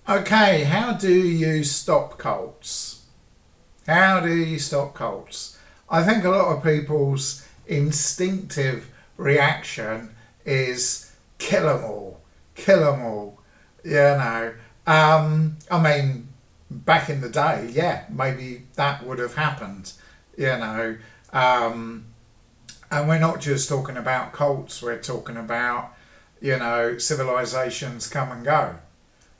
Okay, how do you stop cults? How do you stop cults? I think a lot of people's instinctive reaction is kill them all, kill them all. You know, I mean, back in the day, yeah, maybe that would have happened. You know, um, and we're not just talking about cults. We're talking about civilizations come and go.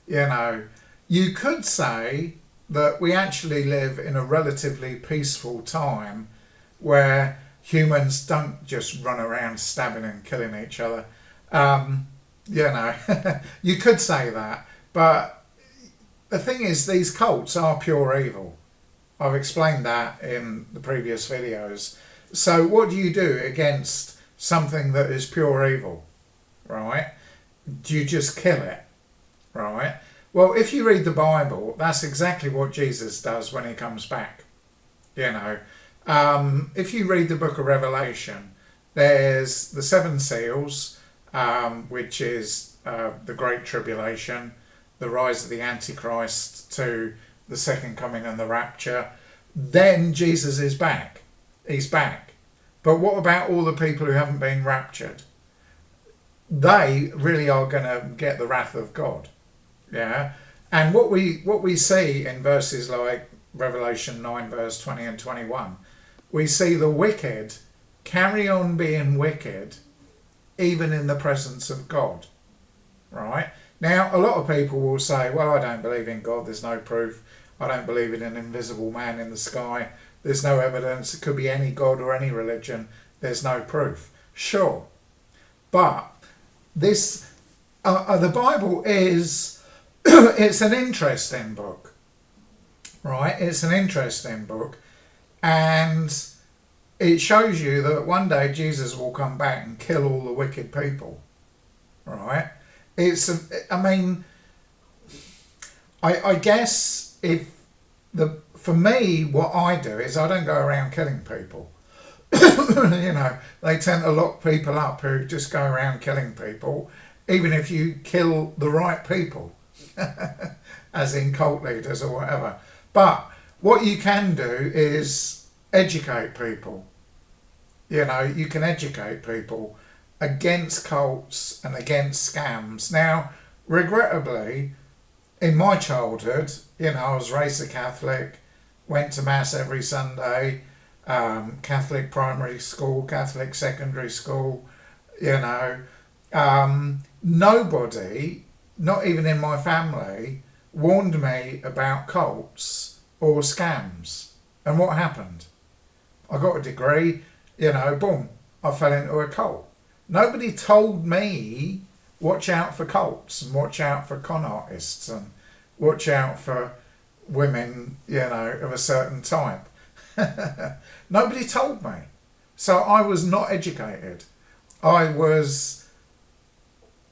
You know, you could say that we actually live in a relatively peaceful time where humans don't just run around stabbing and killing each other. Um, you know, you could say that, but the thing is, these cults are pure evil. I've explained that in the previous videos. So, what do you do against something that is pure evil, right? Do you just kill it? Right? Well, if you read the Bible, that's exactly what Jesus does when he comes back. You know, if you read the book of Revelation, there's the seven seals, which is the Great Tribulation, the rise of the Antichrist to the second coming and the rapture. Then Jesus is back. He's back. But what about all the people who haven't been raptured? They really are going to get the wrath of God. Yeah, and what we see in verses like Revelation 9 verse 20 and 21, we see the wicked carry on being wicked even in the presence of God. Right? Now, a lot of people will say, well, I don't believe in God, there's no proof. I don't believe in an invisible man in the sky. There's no evidence. It could be any God or any religion. There's no proof. Sure. But this, the Bible is, it's an interesting book, right? It's an interesting book. And it shows you that one day Jesus will come back and kill all the wicked people, right? I mean, I guess for me, what I do is I don't go around killing people. They tend to lock people up who just go around killing people, even if you kill the right people, as in cult leaders or whatever. But what you can do is educate people. You can educate people against cults and against scams. Now, regrettably, in my childhood, I was raised a Catholic, went to Mass every Sunday, Catholic primary school, Catholic secondary school, nobody, not even in my family, warned me about cults or scams. And what happened? I got a degree, boom, I fell into a cult. Nobody told me, watch out for cults and watch out for con artists and watch out for women, of a certain type. Nobody told me. So I was not educated. I was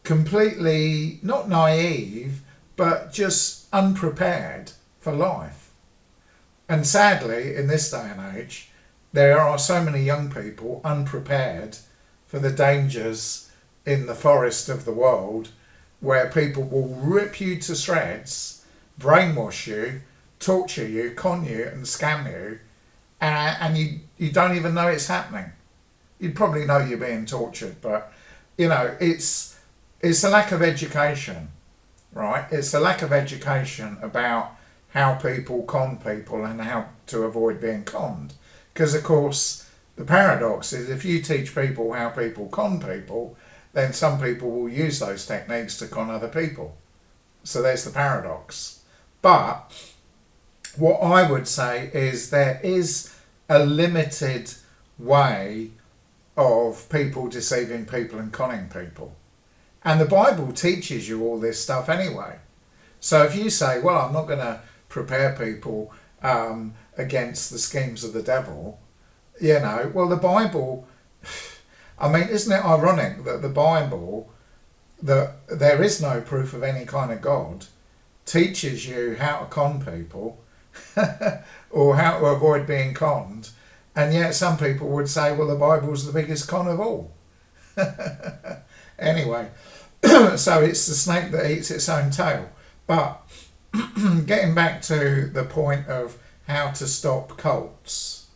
completely, not naive, but just unprepared for life. And sadly, in this day and age, there are so many young people unprepared for the dangers in the forest of the world, where people will rip you to shreds, brainwash you, torture you, con you and scam you, and you don't even know it's happening. You'd probably know you're being tortured, but it's a lack of education, right? It's a lack of education about how people con people and how to avoid being conned. Because of course the paradox is, if you teach people how people con people, then some people will use those techniques to con other people. So there's the paradox. But what I would say is there is a limited way of people deceiving people and conning people. And the Bible teaches you all this stuff anyway. So if you say, well, I'm not going to prepare people against the schemes of the devil, well, the Bible, I mean, isn't it ironic that the Bible, that there is no proof of any kind of God, teaches you how to con people or how to avoid being conned, and yet some people would say, well, the Bible's the biggest con of all. Anyway, so it's the snake that eats its own tail. But getting back to the point of how to stop cults,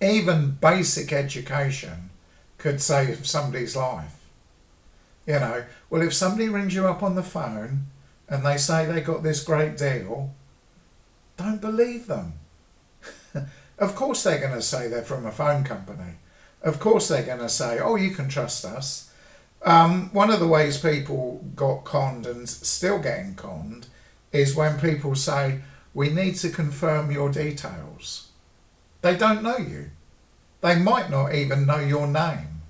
even basic education could save somebody's life. Well, if somebody rings you up on the phone and they say they got this great deal, don't believe them. Of course they're going to say they're from a phone company. Of course they're going to say, oh, you can trust us. One of the ways people got conned and still getting conned is when people say, we need to confirm your details. They don't know you. They might not even know your name.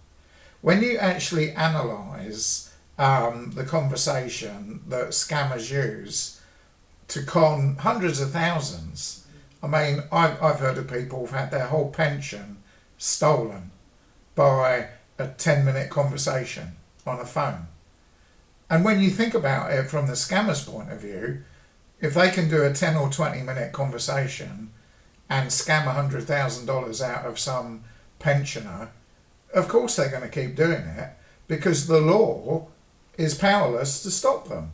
When you actually analyse the conversation that scammers use to con hundreds of thousands, I mean, I've heard of people who've had their whole pension stolen by a 10-minute conversation on a phone. And when you think about it from the scammer's point of view, if they can do a 10 or 20-minute conversation and scam $100,000 out of some pensioner, of course they're going to keep doing it, because the law is powerless to stop them,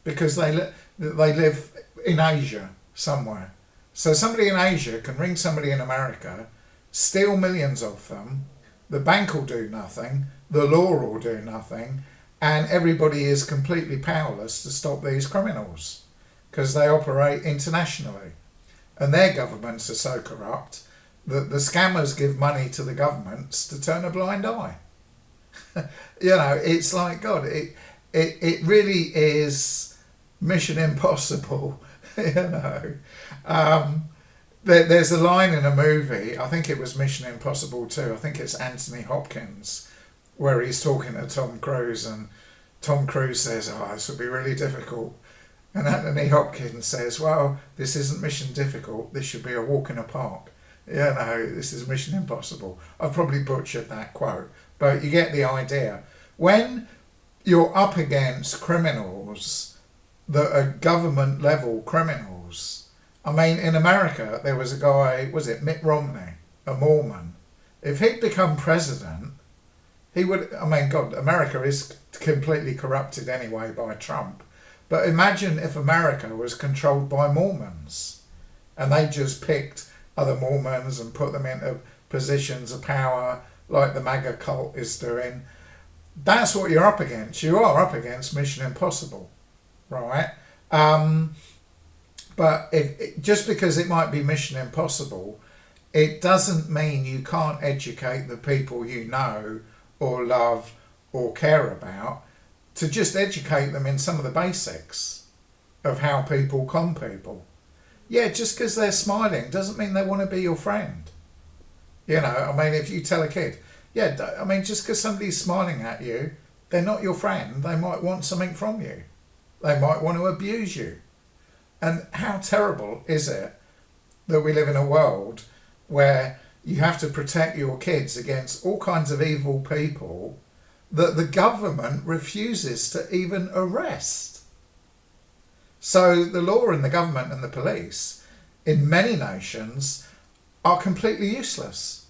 because they live in Asia somewhere. So somebody in Asia can ring somebody in America, steal millions of them, the bank will do nothing, the law will do nothing, and everybody is completely powerless to stop these criminals because they operate internationally. And their governments are so corrupt that the scammers give money to the governments to turn a blind eye. It's like, God, it really is Mission Impossible, There's a line in a movie, I think it was Mission Impossible 2, I think it's Anthony Hopkins, where he's talking to Tom Cruise, and Tom Cruise says, oh, this would be really difficult. And Anthony Hopkins says, well, this isn't mission difficult, this should be a walk in a park. This is Mission Impossible. I've probably butchered that quote, but you get the idea. When you're up against criminals that are government level criminals, I mean, in America, there was a guy, was it Mitt Romney, a Mormon? If he'd become president, he would, I mean, God, America is completely corrupted anyway by Trump. But imagine if America was controlled by Mormons and they just picked other Mormons and put them into positions of power like the MAGA cult is doing. That's what you're up against. You are up against Mission Impossible, right? But just because it might be Mission Impossible, it doesn't mean you can't educate the people you know or love or care about, to just educate them in some of the basics of how people con people. Yeah, just because they're smiling doesn't mean they want to be your friend. I mean, if you tell a kid, just because somebody's smiling at you, they're not your friend. They might want something from you. They might want to abuse you. And how terrible is it that we live in a world where you have to protect your kids against all kinds of evil people that the government refuses to even arrest? So the law and the government and the police in many nations are completely useless.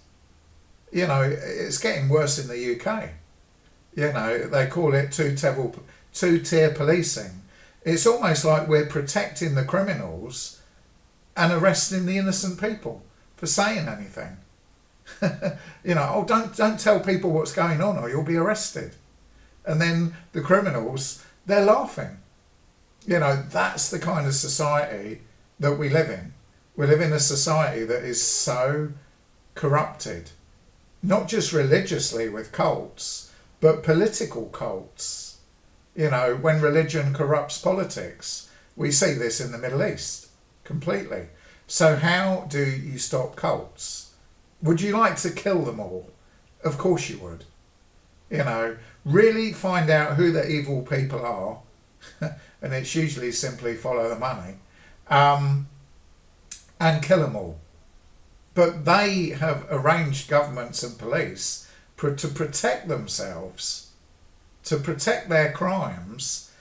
It's getting worse in the UK. They call it two-tier policing. It's almost like we're protecting the criminals and arresting the innocent people for saying anything. Don't tell people what's going on or you'll be arrested. And then the criminals, they're laughing. That's the kind of society that we live in. We live in a society that is so corrupted, not just religiously with cults, but political cults. When religion corrupts politics, we see this in the Middle East completely. So how do you stop cults? Would you like to kill them all? Of course you would. Really find out who the evil people are, and it's usually simply follow the money, and kill them all. But they have arranged governments and police to protect themselves, to protect their crimes.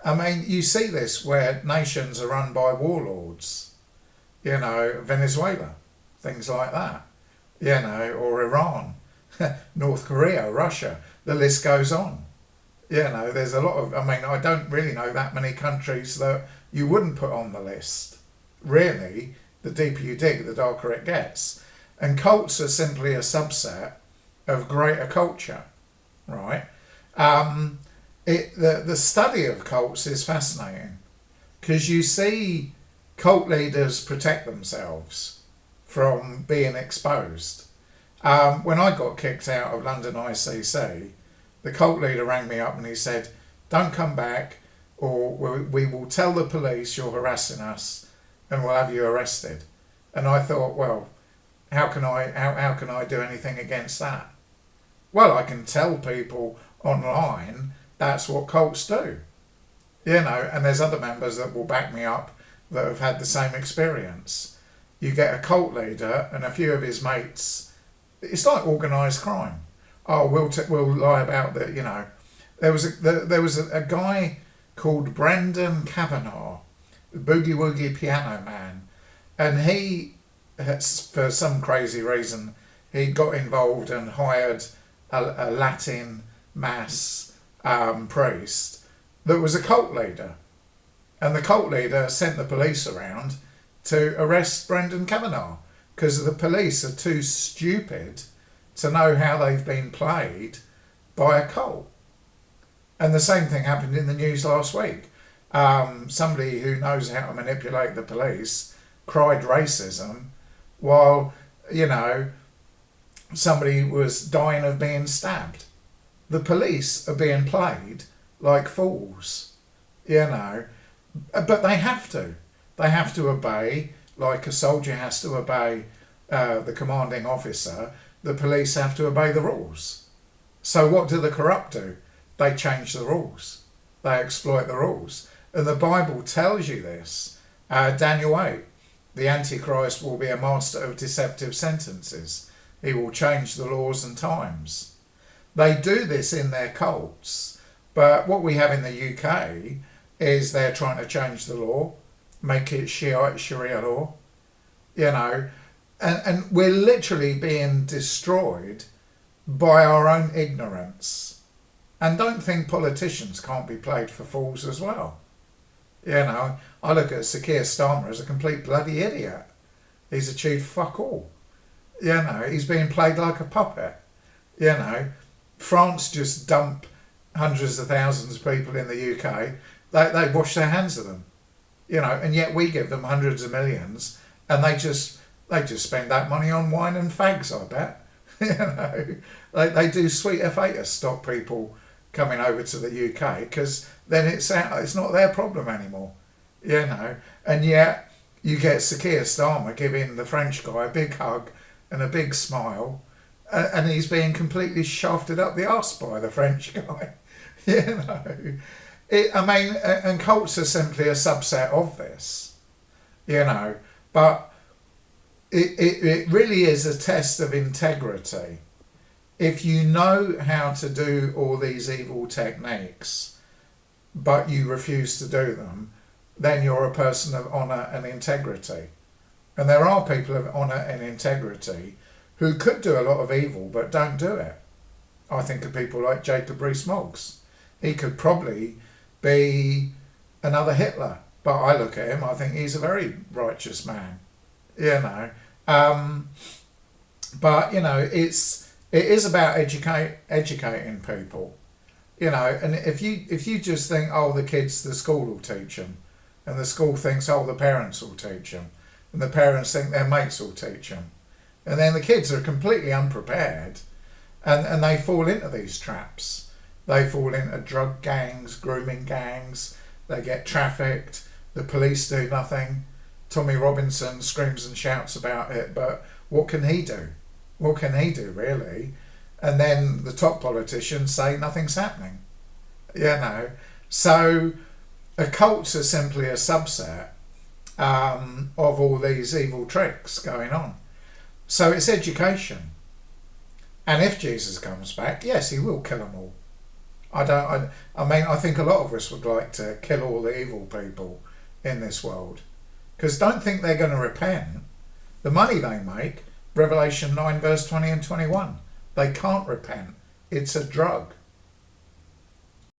I mean, you see this where nations are run by warlords, Venezuela, things like that, or Iran, North Korea, Russia, the list goes on. There's a lot of, I don't really know that many countries that you wouldn't put on the list. Really, the deeper you dig, the darker it gets. And cults are simply a subset of greater culture, right? The study of cults is fascinating because you see cult leaders protect themselves from being exposed. When I got kicked out of London ICC, the cult leader rang me up and he said, "Don't come back or we will tell the police you're harassing us and we'll have you arrested." And I thought, well, how can I do anything against that? Well, I can tell people online that's what cults do. And there's other members that will back me up that have had the same experience. You get a cult leader and a few of his mates, it's like organised crime. Oh, we'll lie about that. There was a guy called Brendan Kavanagh, the Boogie Woogie piano man, and he, for some crazy reason, he got involved and hired a Latin mass priest that was a cult leader, and the cult leader sent the police around to arrest Brendan Kavanagh because the police are too stupid to know how they've been played by a cult. And the same thing happened in the news last week. Somebody who knows how to manipulate the police cried racism while, somebody was dying of being stabbed. The police are being played like fools, but they have to. They have to obey, like a soldier has to obey the commanding officer. The police have to obey the rules. So what do the corrupt do? They change the rules. They exploit the rules. And the Bible tells you this. Daniel 8, the Antichrist will be a master of deceptive sentences. He will change the laws and times. They do this in their cults. But what we have in the UK is they're trying to change the law, make it Sharia law, and we're literally being destroyed by our own ignorance. And don't think politicians can't be played for fools as well. I look at Sir Keir Starmer as a complete bloody idiot. He's achieved fuck all. He's being played like a puppet. France just dump hundreds of thousands of people in the UK. They wash their hands of them. And yet we give them hundreds of millions and they just spend that money on wine and fags, I bet. They do sweet F8 to stop people coming over to the UK because then it's not their problem anymore. And yet you get Sir Keir Starmer giving the French guy a big hug and a big smile, and he's being completely shafted up the arse by the French guy. And cults are simply a subset of this, but it really is a test of integrity. If you know how to do all these evil techniques, but you refuse to do them, then you're a person of honour and integrity. And there are people of honour and integrity who could do a lot of evil but don't do it. I think of people like Jacob Rees-Mogg. He could probably be another Hitler, but I look at him, I think he's a very righteous man. But it is about educating people. And if you just think, oh, the school will teach them, and the school thinks, oh, the parents will teach them, and the parents think their mates will teach them, and then the kids are completely unprepared, and they fall into these traps. They fall into drug gangs, grooming gangs, they get trafficked, the police do nothing. Tommy Robinson screams and shouts about it, but what can he do? What can he do, really? And then the top politicians say nothing's happening. So occults are simply a subset of all these evil tricks going on. So it's education. And if Jesus comes back, yes, he will kill them all. I think a lot of us would like to kill all the evil people in this world. Because don't think they're going to repent. The money they make, Revelation 9 verse 20 and 21, they can't repent. It's a drug.